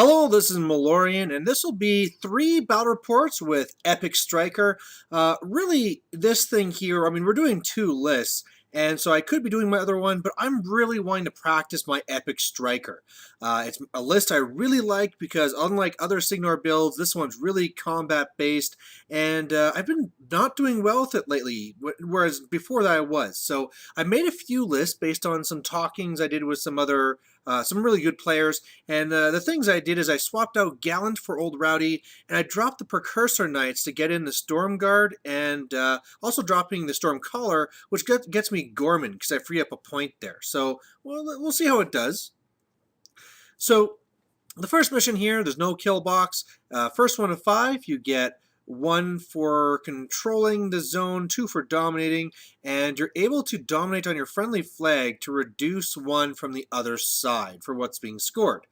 Hello, this is Malorian, and this will be 3 battle reports with eStryker. Really, this thing here, we're doing 2 lists, and so I could be doing my other one, but I'm really wanting to practice my eStryker. It's a list I really like because unlike other Signor builds, this one's really combat-based, and I've been not doing well with it lately, whereas before that I was. So I made a few lists based on some talkings I did with some really good players, and the things I did is I swapped out Gallant for Old Rowdy, and I dropped the Precursor Knights to get in the Storm Guard, and also dropping the Storm Caller, which gets me Gorman, because I free up a point there. So, well, we'll see how it does. So, the first mission here, there's no kill box. First one of 5, you get 1 for controlling the zone, 2 for dominating, and you're able to dominate on your friendly flag to reduce 1 from the other side for what's being scored.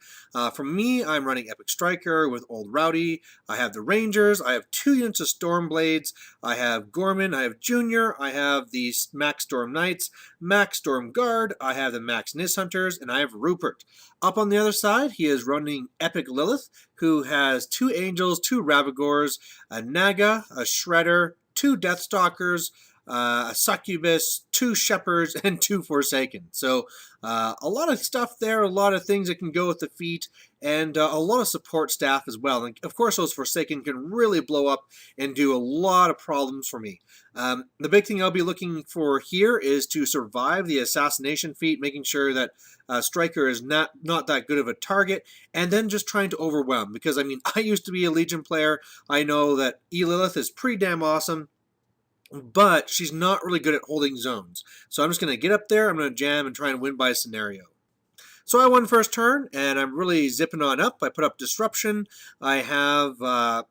For me, I'm running eStryker with Old Rowdy. I have the Rangers, I have 2 units of Stormblades, I have Gorman, I have Junior, I have the Max Storm Knights, Max Storm Guard, I have the Max Nis Hunters, and I have Rupert. Up on the other side, he is running Epic Lilith, who has 2 Angels, 2 Ravagors, a Naga, a Shredder, 2 Deathstalkers, a Succubus, 2 Shepherds, and 2 Forsaken. So a lot of stuff there, a lot of things that can go with the feat, and a lot of support staff as well. And of course, those Forsaken can really blow up and do a lot of problems for me. The big thing I'll be looking for here is to survive the assassination feat, making sure that Stryker is not that good of a target, and then just trying to overwhelm. Because, I used to be a Legion player. I know that E-Lilith is pretty damn awesome, but she's not really good at holding zones. So I'm just going to get up there, I'm going to jam and try and win by scenario. So I won first turn, and I'm really zipping on up. I put up Disruption. I have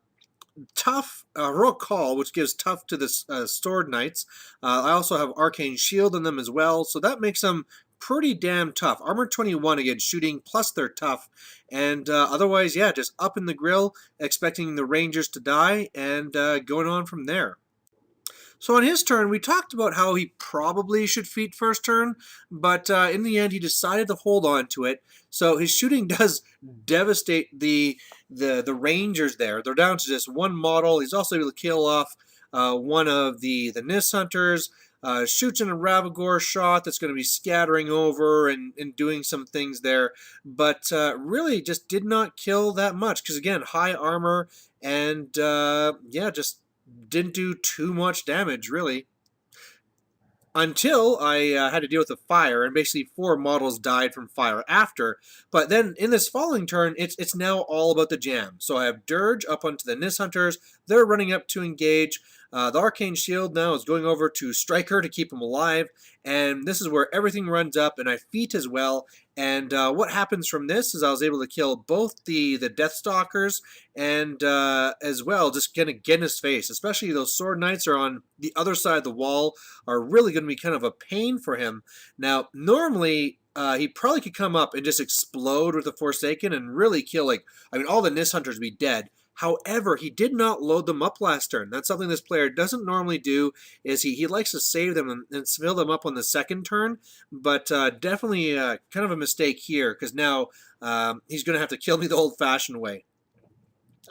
Tough, Heroic Call, which gives Tough to the Sword Knights. I also have Arcane Shield in them as well, so that makes them pretty damn tough. Armor 21 against shooting, plus they're tough. And otherwise, yeah, just up in the grill, expecting the Rangers to die, and going on from there. So on his turn, we talked about how he probably should feat first turn, but in the end, he decided to hold on to it. So his shooting does devastate the Rangers there. They're down to just 1 model. He's also able to kill off 1 of the Nis Hunters, shoots in a Ravagor shot that's going to be scattering over and doing some things there, but really just did not kill that much, because again, high armor, and yeah, just didn't do too much damage, really. Until I had to deal with the fire, and basically 4 models died from fire after. But then in this following turn, it's now all about the jam. So I have Dirge up onto the Nis Hunters. They're running up to engage. The Arcane Shield now is going over to Stryker to keep him alive, and this is where everything runs up, and I feat as well. And what happens from this is I was able to kill both the Deathstalkers and as well just gonna get in his face. Especially those Sword Knights are on the other side of the wall, are really going to be kind of a pain for him. Now, normally he probably could come up and just explode with the Forsaken and really kill, all the Nis Hunters would be dead. However, he did not load them up last turn. That's something this player doesn't normally do, is he likes to save them and fill them up on the second turn, but definitely kind of a mistake here, because now he's going to have to kill me the old-fashioned way.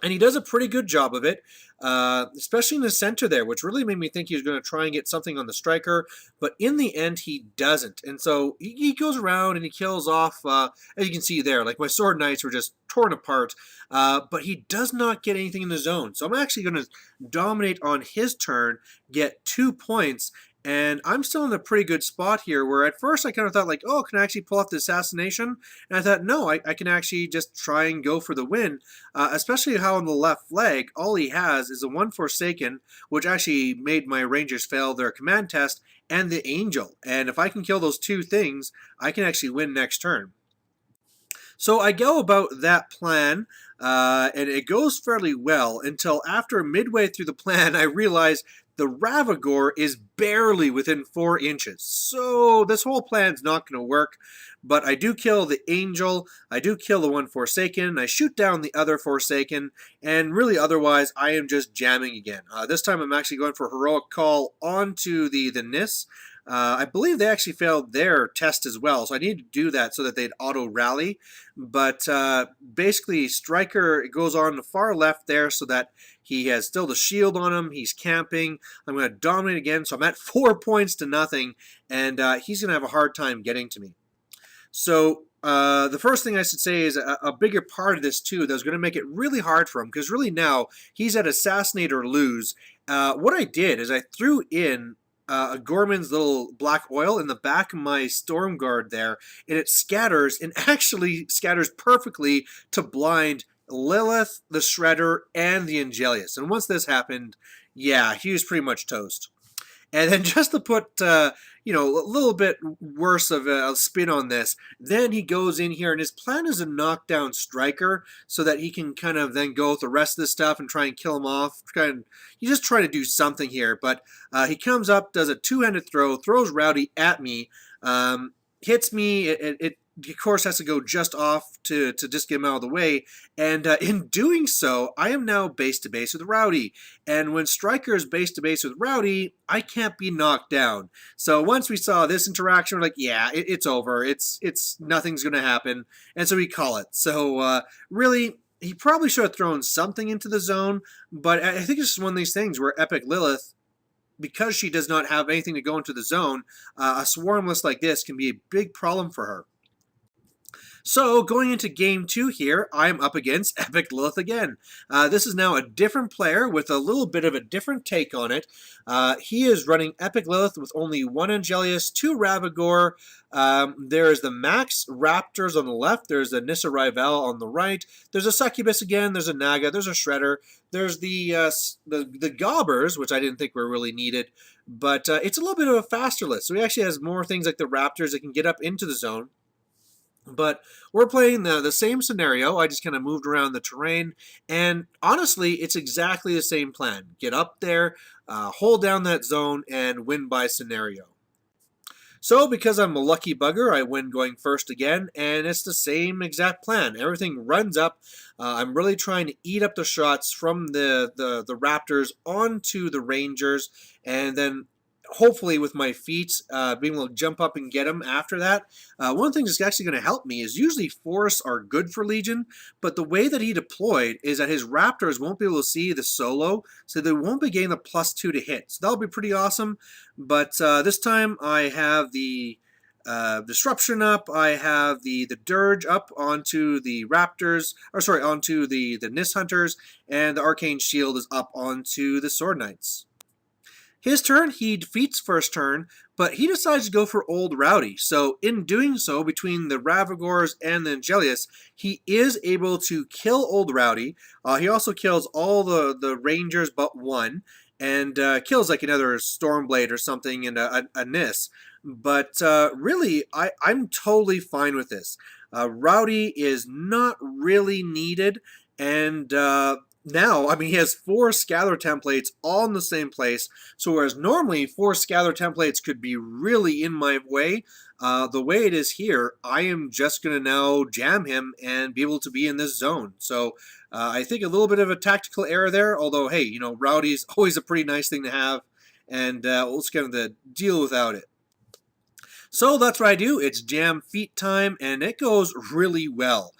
And he does a pretty good job of it, especially in the center there, which really made me think he was going to try and get something on the Stryker, but in the end, he doesn't. And so he goes around and he kills off, as you can see there, like my Sword Knights were just torn apart, but he does not get anything in the zone. So I'm actually going to dominate on his turn, get 2 points, and I'm still in a pretty good spot here, where at first I kind of thought, oh, can I actually pull off the assassination? And I thought, no, I can actually just try and go for the win, especially how on the left flag, all he has is a 1 Forsaken, which actually made my Rangers fail their command test, and the Angel. And if I can kill those 2 things, I can actually win next turn. So I go about that plan, and it goes fairly well until after midway through the plan, I realize the Ravagor is barely within 4 inches. So this whole plan's not going to work, but I do kill the Angel, I do kill the 1 Forsaken, I shoot down the other Forsaken, and really otherwise I am just jamming again. This time I'm actually going for Heroic Call onto the Nis. I believe they actually failed their test as well, so I need to do that so that they'd auto-rally. But basically, Stryker goes on the far left there so that he has still the shield on him. He's camping. I'm going to dominate again, so I'm at 4 points to nothing, and he's going to have a hard time getting to me. So the first thing I should say is a bigger part of this too that's going to make it really hard for him, because really now he's at assassinate or lose. What I did is I threw in a Gorman's little black oil in the back of my storm guard there, and it scatters, and actually scatters perfectly to blind Lilith, the Shredder, and the Angelius. And once this happened, yeah, he was pretty much toast. And then just to put, a little bit worse of a spin on this, then he goes in here, and his plan is to knock down Stryker so that he can kind of then go with the rest of this stuff and try and kill him off. He's just trying to do something here, but he comes up, does a two-handed throw, throws Rowdy at me, hits me. It of course has to go just off to just get him out of the way, and in doing so, I am now base to base with Rowdy. And when Stryker is base to base with Rowdy, I can't be knocked down. So once we saw this interaction, we're like, yeah, it's over. It's nothing's gonna happen, and so we call it. So really, he probably should have thrown something into the zone, but I think it's just one of these things where Epic Lilith, because she does not have anything to go into the zone, a swarm list like this can be a big problem for her. So going into game 2 here, I'm up against Epic Lilith again. This is now a different player with a little bit of a different take on it. He is running Epic Lilith with only 1 Angelius, 2 Ravagore. There is the Max Raptors on the left. There's a Nissa Rival on the right. There's a Succubus again. There's a Naga. There's a Shredder. There's the Gobbers, which I didn't think were really needed. But it's a little bit of a faster list. So he actually has more things like the Raptors that can get up into the zone. But we're playing the same scenario. I just kind of moved around the terrain. And honestly, it's exactly the same plan. Get up there, hold down that zone, and win by scenario. So because I'm a lucky bugger, I win going first again, and it's the same exact plan. Everything runs up. I'm really trying to eat up the shots from the Raptors onto the Rangers, and then hopefully with my feet being able to jump up and get them after that. One thing that's actually going to help me is usually forests are good for Legion, but the way that he deployed is that his Raptors won't be able to see the solo, so they won't be getting the +2 to hit. So that'll be pretty awesome. But this time I have the Disruption up, I have the Dirge up onto the Raptors, or sorry, onto the Nis Hunters, and the Arcane Shield is up onto the Sword Knights. His turn, he defeats first turn, but he decides to go for Old Rowdy. So in doing so, between the Ravagores and the Angelius, he is able to kill Old Rowdy. He also kills all the Rangers but one, and kills like another Stormblade or something and a Nis. But really, I'm totally fine with this. Rowdy is not really needed, and now, I mean, he has 4 Scalar templates all in the same place, so whereas normally 4 Scalar templates could be really in my way, the way it is here, I am just going to now jam him and be able to be in this zone. So I think a little bit of a tactical error there, although, hey, you know, Rowdy's always a pretty nice thing to have, and we'll just kind of deal without it. So that's what I do. It's jam feat time, and it goes really well,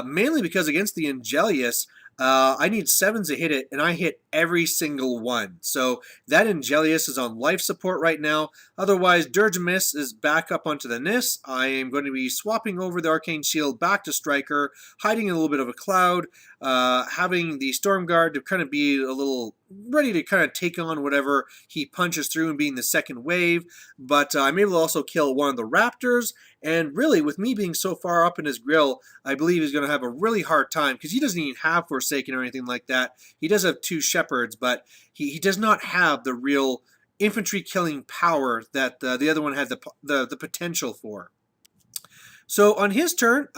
mainly because against the Angelius, I need 7s to hit it, and I hit every single one. So that Angelius is on life support right now. Otherwise, Dirge Miss is back up onto the Nis. I am going to be swapping over the Arcane Shield back to Stryker, hiding in a little bit of a cloud, having the Storm Guard to kind of be a little ready to kind of take on whatever he punches through and being the second wave. But I'm able to also kill one of the Raptors. And really, with me being so far up in his grill, I believe he's going to have a really hard time, because he doesn't even have Forsaken or anything like that. He does have 2 Shepherds, but he does not have the real infantry killing power that the other one had the potential for. So on his turn,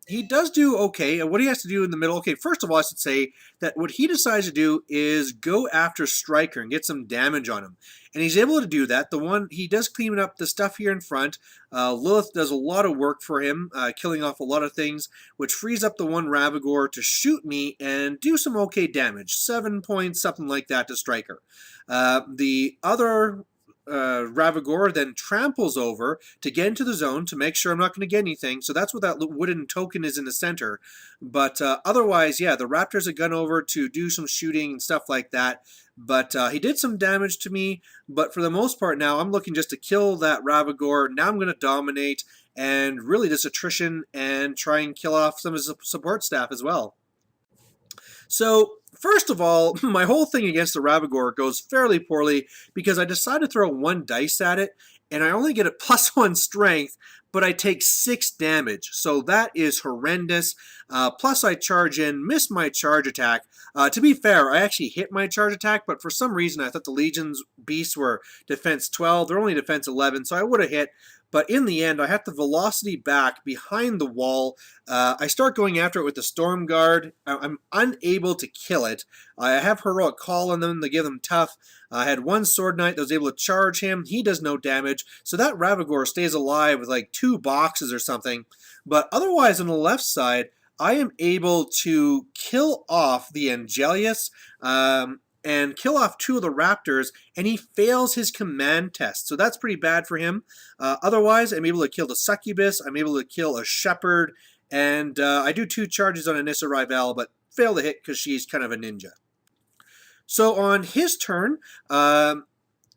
he does do okay. And what he has to do in the middle, okay, first of all, I should say that what he decides to do is go after Stryker and get some damage on him. And he's able to do that. He does clean up the stuff here in front. Lilith does a lot of work for him, killing off a lot of things, which frees up the one Ravagore to shoot me and do some okay damage. 7 points, something like that to Stryker. The other Ravagore then tramples over to get into the zone to make sure I'm not going to get anything. So that's what that wooden token is in the center. But otherwise, yeah, the Raptors had gone over to do some shooting and stuff like that. But he did some damage to me. But for the most part now, I'm looking just to kill that Ravagore. Now I'm going to dominate and really just attrition and try and kill off some of his support staff as well. So, first of all, my whole thing against the Ravagore goes fairly poorly because I decide to throw one dice at it, and I only get a +1 strength, but I take 6 damage. So that is horrendous. Plus I charge in, miss my charge attack. To be fair, I actually hit my charge attack, but for some reason I thought the Legion's beasts were defense 12. They're only defense 11, so I would have hit. But in the end, I have the velocity back behind the wall. I start going after it with the Storm Guard. I'm unable to kill it. I have Heroic Call on them to give them tough. I had one Sword Knight that was able to charge him. He does no damage. So that Ravagore stays alive with like 2 boxes or something. But otherwise, on the left side, I am able to kill off the Angelius and kill off 2 of the Raptors, and he fails his command test. So that's pretty bad for him. Otherwise, I'm able to kill the Succubus, I'm able to kill a Shepherd, and I do 2 charges on Anissa Rival, but fail to hit because she's kind of a ninja. So on his turn,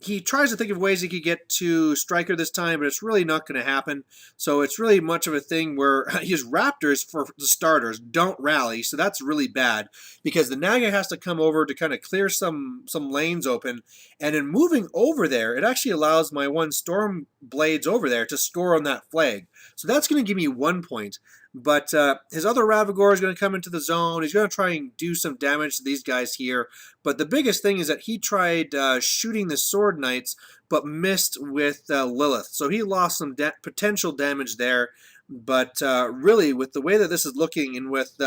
he tries to think of ways he could get to Striker this time, but it's really not going to happen. So it's really much of a thing where his Raptors, for the starters, don't rally. So that's really bad because the Naga has to come over to kind of clear some lanes open. And in moving over there, it actually allows my one Storm Blades over there to score on that flag. So that's going to give me 1 point. But his other Ravagore is going to come into the zone. He's going to try and do some damage to these guys here. But the biggest thing is that he tried shooting the Sword Knights, but missed with Lilith. So he lost some potential damage there. But really, with the way that this is looking, and with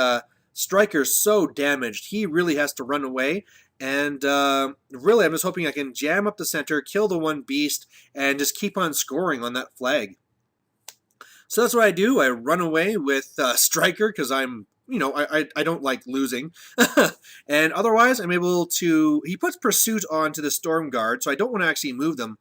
Striker so damaged, he really has to run away. And really, I'm just hoping I can jam up the center, kill the one beast, and just keep on scoring on that flag. So that's what I do. I run away with Striker because I'm, I don't like losing. And otherwise, I'm able to, he puts Pursuit onto the Storm Guard, so I don't want to actually move them.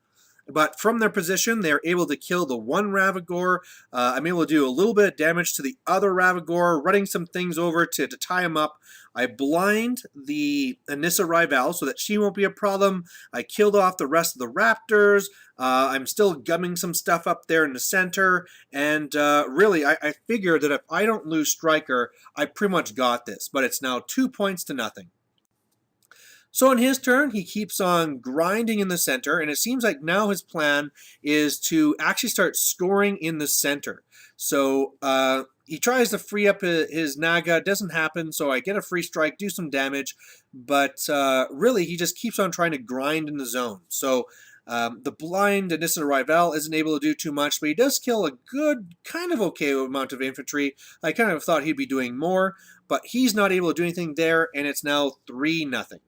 But from their position, they're able to kill the one Ravagore. I'm able to do a little bit of damage to the other Ravagore, running some things over to tie him up. I blind the Anissa Rival so that she won't be a problem. I killed off the rest of the Raptors. I'm still gumming some stuff up there in the center. And really, I figure that if I don't lose Striker, I pretty much got this. But it's now 2 points to nothing. So on his turn, he keeps on grinding in the center, and it seems like now his plan is to actually start scoring in the center. So he tries to free up his Naga. It doesn't happen, so I get a free strike, do some damage, but really he just keeps on trying to grind in the zone. So the blind Anissa Rival isn't able to do too much, but he does kill a good, kind of okay amount of infantry. I kind of thought he'd be doing more, but he's not able to do anything there, and it's now 3-0.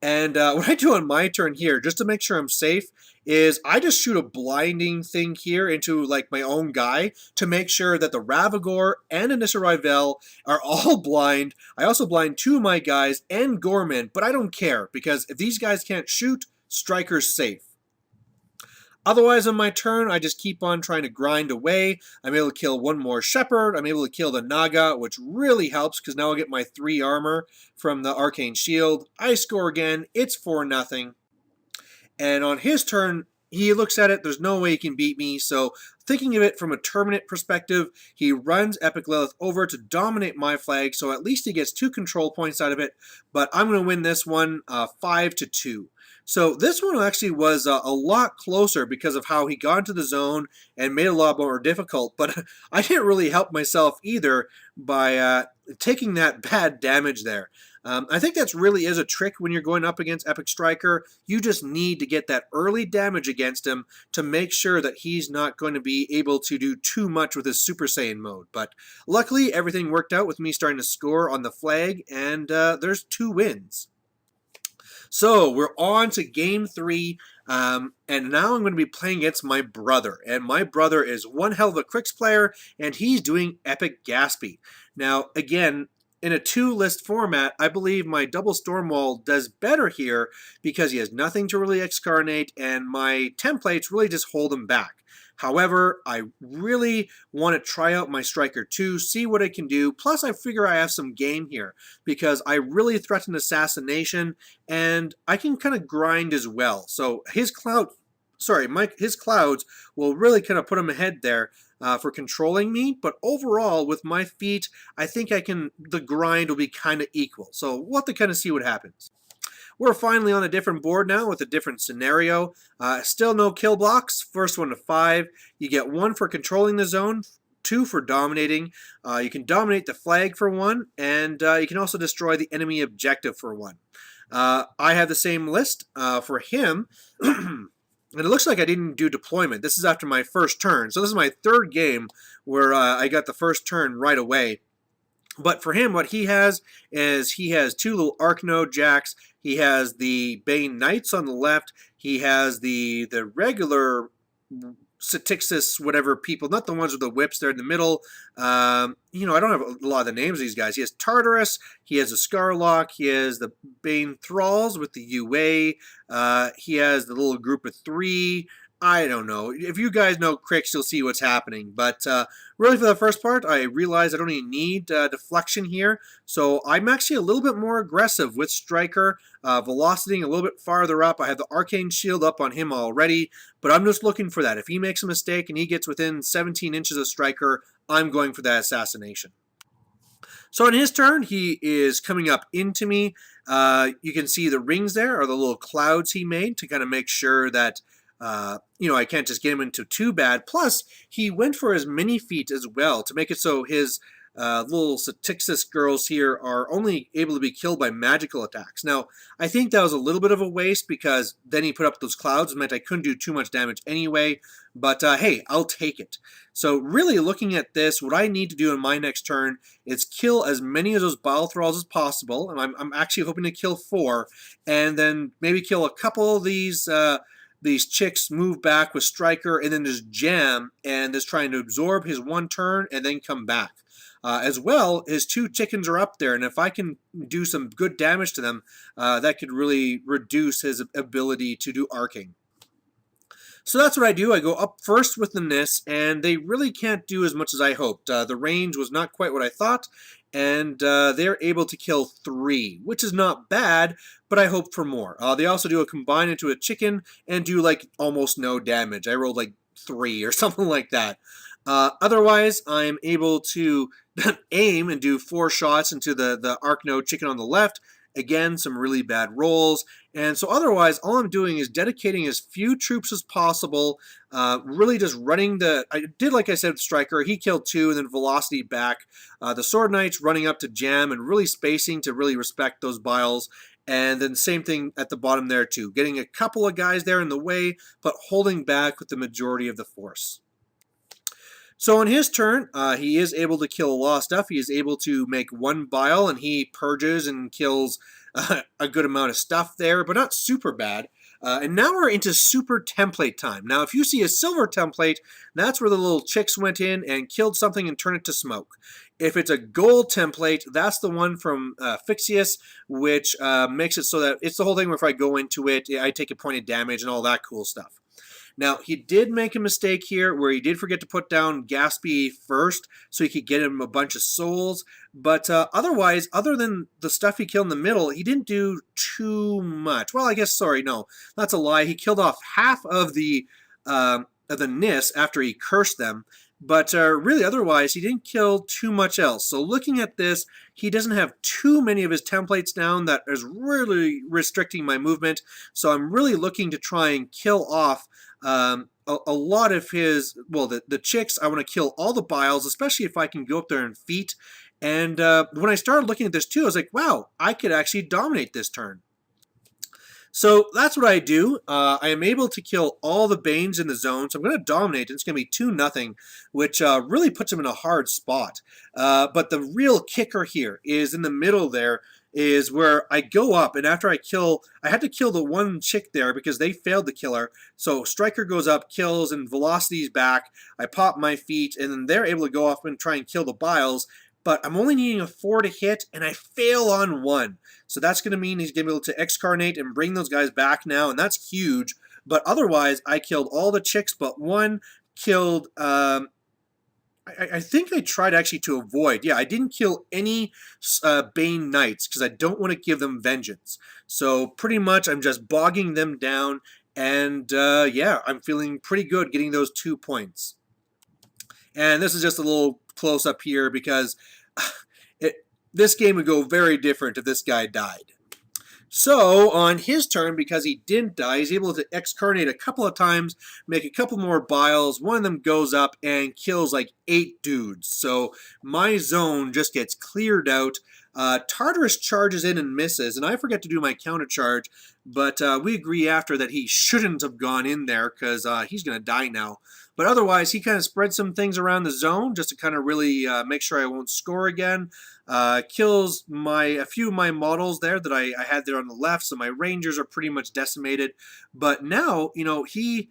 And what I do on my turn here, just to make sure I'm safe, is I just shoot a blinding thing here into like my own guy to make sure that the Ravagore and Anissa Rival are all blind. I also blind 2 of my guys and Gorman, but I don't care because if these guys can't shoot, Striker's safe. Otherwise, on my turn, I just keep on trying to grind away. I'm able to kill 1 more Shepherd. I'm able to kill the Naga, which really helps because now I get my 3 armor from the Arcane Shield. I score again. It's 4-0. And on his turn, he looks at it. There's no way he can beat me. So thinking of it from a Terminate perspective, he runs Epic Lilith over to dominate my flag. So at least he gets 2 control points out of it. But I'm going to win this one 5-2. So this one actually was a lot closer because of how he got into the zone and made it a lot more difficult. But I didn't really help myself either by taking that bad damage there. I think that really is a trick when you're going up against Epic Striker. You just need to get that early damage against him to make sure that he's not going to be able to do too much with his Super Saiyan mode. But luckily, everything worked out with me starting to score on the flag, and there's 2 wins. So we're on to game 3, and now I'm going to be playing against my brother. And my brother is one hell of a Crix player, and he's doing Epic Gaspy. Now, again, in a two-list format, I believe my double Stormwall does better here because he has nothing to really excarnate, and my templates really just hold him back. However, I really want to try out my Striker 2, see what it can do. Plus, I figure I have some game here because I really threaten assassination, and I can kind of grind as well. So his his clouds will really kind of put him ahead there for controlling me. But overall, with my feet, I think the grind will be kind of equal. So we'll have to kind of see what happens. We're finally on a different board now with a different scenario. Still no kill blocks. First one to 5. You get 1 for controlling the zone, 2 for dominating. You can dominate the flag for 1, and you can also destroy the enemy objective for 1. I have the same list for him. And it looks like I didn't do deployment. This is after my first turn. So this is my third game where I got the first turn right away. But for him, what he has is he has 2 little Arcnode Jacks. He has the Bane Knights on the left. He has the regular Satixis, whatever people, not the ones with the whips there in the middle. You know, I don't have a lot of the names of these guys. He has Tartarus, he has a Scarlock, he has the Bane Thralls with the UA, he has the little group of 3. I don't know. If you guys know Crix, you'll see what's happening. But really for the first part, I realized I don't even need deflection here. So I'm actually a little bit more aggressive with Striker. Velocity a little bit farther up. I have the Arcane Shield up on him already. But I'm just looking for that. If he makes a mistake and he gets within 17 inches of Striker, I'm going for that assassination. So on his turn, he is coming up into me. You can see the rings there are the little clouds he made to kind of make sure that you know, I can't just get him into too bad. Plus, he went for his mini feat as well to make it so his little Satixis girls here are only able to be killed by magical attacks. Now, I think that was a little bit of a waste because then he put up those clouds, meant I couldn't do too much damage anyway. But hey, I'll take it. So really looking at this, what I need to do in my next turn is kill as many of those Bile Thralls as possible. And I'm actually hoping to kill 4, and then maybe kill a couple of these chicks, move back with Striker, and then just jam and just trying to absorb his 1 turn and then come back. As well, his 2 chickens are up there, and if I can do some good damage to them, that could really reduce his ability to do arcing. So that's what I do. I go up first with the Nis, and they really can't do as much as I hoped. The range was not quite what I thought, and they're able to kill 3, which is not bad, but I hope for more. They also do a combine into a chicken and do like almost no damage. I rolled like 3 or something like that. Otherwise, I'm able to aim and do 4 shots into the Arcnode chicken on the left. Again, some really bad rolls. And so otherwise, all I'm doing is dedicating as few troops as possible, really just running I did, like I said, with Striker. He killed 2 and then Velocity back. The Sword Knights running up to jam and really spacing to really respect those biles. And then same thing at the bottom there too. Getting a couple of guys there in the way, but holding back with the majority of the force. So on his turn, he is able to kill a lot of stuff. He is able to make 1 bile, and he purges and kills a good amount of stuff there, but not super bad. And now we're into super template time. Now, if you see a silver template, that's where the little chicks went in and killed something and turned it to smoke. If it's a gold template, that's the one from Fixius, which makes it so that it's the whole thing where if I go into it, I take a point of damage and all that cool stuff. Now, he did make a mistake here where he did forget to put down Gaspy first so he could get him a bunch of souls. But otherwise, other than the stuff he killed in the middle, he didn't do too much. Well, I guess, sorry, no, that's a lie. He killed off half of the Nis after he cursed them. But really, otherwise, he didn't kill too much else. So looking at this, he doesn't have too many of his templates down. That is really restricting my movement. So I'm really looking to try and kill off a lot of his, well, the chicks. I want to kill all the biles, especially if I can go up there in feet. And when I started looking at this too, I was like, wow, I could actually dominate this turn. So that's what I do. I am able to kill all the Banes in the zone, so I'm going to dominate. It's going to be 2-0, which really puts him in a hard spot. But the real kicker here is in the middle there, is where I go up, and after I had to kill the 1 chick there because they failed to kill her. So Striker goes up, kills, and Velocity's back. I pop my feet, and then they're able to go off and try and kill the biles. but I'm only needing a 4 to hit, and I fail on 1. So that's going to mean he's going to be able to excarnate and bring those guys back now, and that's huge. But otherwise, I killed all the chicks but one, killed... I think I tried actually to avoid. Yeah, I didn't kill any Bane Knights because I don't want to give them vengeance. So pretty much I'm just bogging them down, and yeah, I'm feeling pretty good getting those 2 points. And this is just a little close up here because this game would go very different if this guy died. So on his turn, because he didn't die, he's able to excarnate a couple of times, make a couple more biles. One of them goes up and kills like 8 dudes. So my zone just gets cleared out. Tartarus charges in and misses, and I forget to do my counter charge, but we agree after that he shouldn't have gone in there because he's going to die now. But otherwise, he kind of spread some things around the zone just to kind of really make sure I won't score again. Kills a few of my models there that I had there on the left, so my rangers are pretty much decimated. But now, you know, he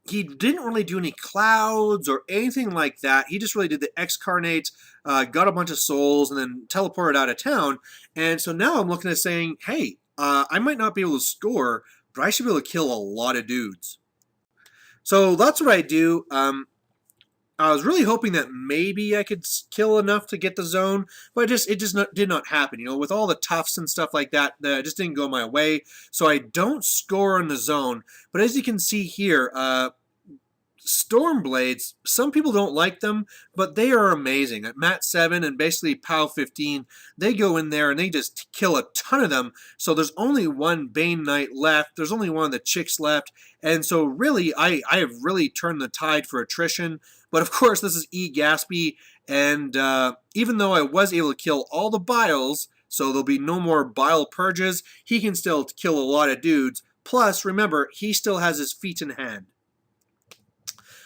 didn't really do any clouds or anything like that. He just really did the excarnate, got a bunch of souls, and then teleported out of town. And so now I'm looking at saying, hey, I might not be able to score, but I should be able to kill a lot of dudes. So that's what I do. I was really hoping that maybe I could kill enough to get the zone, but it just did not happen. You know, with all the toughs and stuff like that, that just didn't go my way. So I don't score in the zone. But as you can see here, Stormblades, some people don't like them, but they are amazing. At Mat 7 and basically POW 15, they go in there and they just kill a ton of them. So there's only one Bane Knight left. There's only one of the chicks left. And so really, I have really turned the tide for attrition. But of course, this is E-Gaspy, and even though I was able to kill all the biles, so there'll be no more bile purges, he can still kill a lot of dudes. Plus, remember, he still has his feet in hand.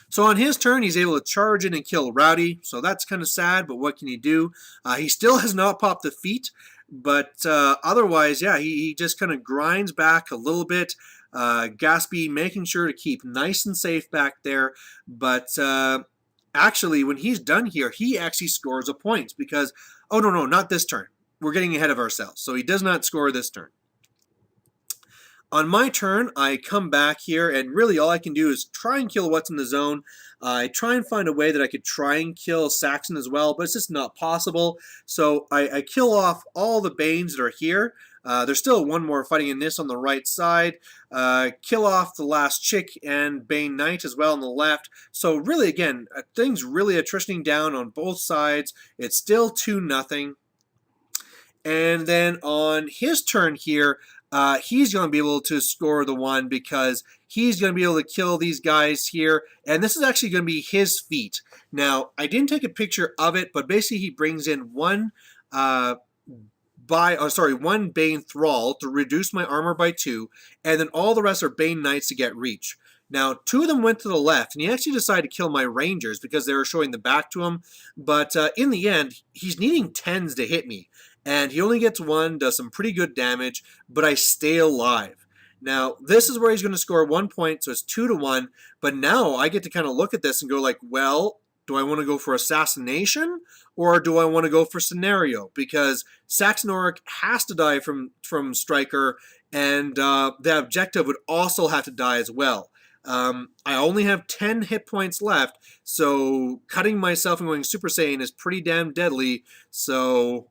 So on his turn, he's able to charge in and kill Rowdy, so that's kind of sad, but what can he do? He still has not popped the feet, but otherwise, yeah, he just kind of grinds back a little bit. Gaspy making sure to keep nice and safe back there, but actually, when he's done here, he actually scores a point because, oh, no, not this turn. We're getting ahead of ourselves, so he does not score this turn. On my turn, I come back here, and really all I can do is try and kill what's in the zone. I try and find a way that I could try and kill Saxon as well, but it's just not possible. So I kill off all the Banes that are here. There's still one more fighting in this on the right side. Kill off the last chick and Bane Knight as well on the left. So really, again, things really attritioning down on both sides. It's still 2-0. And then on his turn here, he's going to be able to score the one because he's going to be able to kill these guys here. And this is actually going to be his feat. Now, I didn't take a picture of it, but basically he brings in one Bane Thrall to reduce my armor by 2, and then all the rest are Bane Knights to get reach. Now, 2 of them went to the left, and he actually decided to kill my Rangers because they were showing the back to him. But in the end, he's needing 10s to hit me. And he only gets 1, does some pretty good damage, but I stay alive. Now, this is where he's going to score 1 point, so it's 2-1. But now I get to kind of look at this and go like, well, do I want to go for assassination or do I want to go for scenario? Because Saxon Auric has to die from Striker, and the objective would also have to die as well. I only have 10 hit points left, so cutting myself and going Super Saiyan is pretty damn deadly. So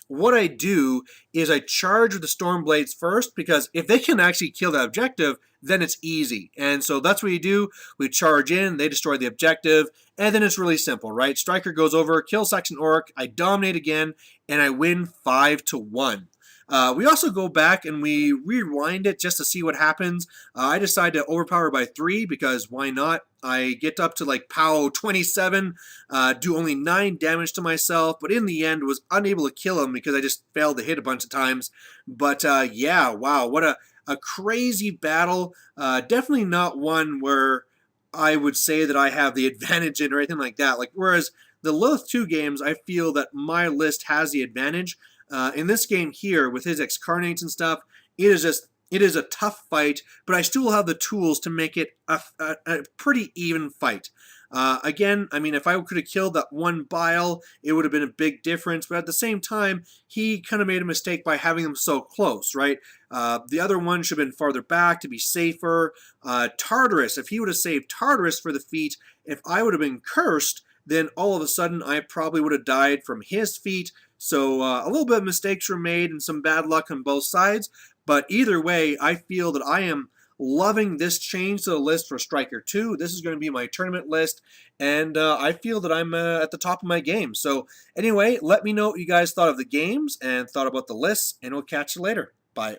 what I do is I charge with the Stormblades first, because if they can actually kill the objective, then it's easy. And so that's what you do. We charge in, they destroy the objective, and then it's really simple, right? Striker goes over, kills Saxon Auric, I dominate again, and I win 5-1. We also go back and we rewind it just to see what happens. I decide to overpower by 3 because why not? I get up to like POW 27, do only 9 damage to myself, but in the end was unable to kill him because I just failed to hit a bunch of times. But yeah, wow, what a crazy battle. Definitely not one where I would say that I have the advantage in or anything like that. Like, whereas the Lilith 2 games, I feel that my list has the advantage. In this game here, with his Excarnates and stuff, it is a tough fight, but I still have the tools to make it a pretty even fight. Again, I mean, if I could have killed that one bile, it would have been a big difference. But at the same time, he kind of made a mistake by having them so close, right? The other one should have been farther back to be safer. Tartarus, if he would have saved Tartarus for the feat, if I would have been cursed, then all of a sudden I probably would have died from his feat. So a little bit of mistakes were made and some bad luck on both sides. But either way, I feel that I am loving this change to the list for Striker 2. This is going to be my tournament list, and I feel that I'm at the top of my game. So anyway, let me know what you guys thought of the games and thought about the lists, and we'll catch you later. Bye.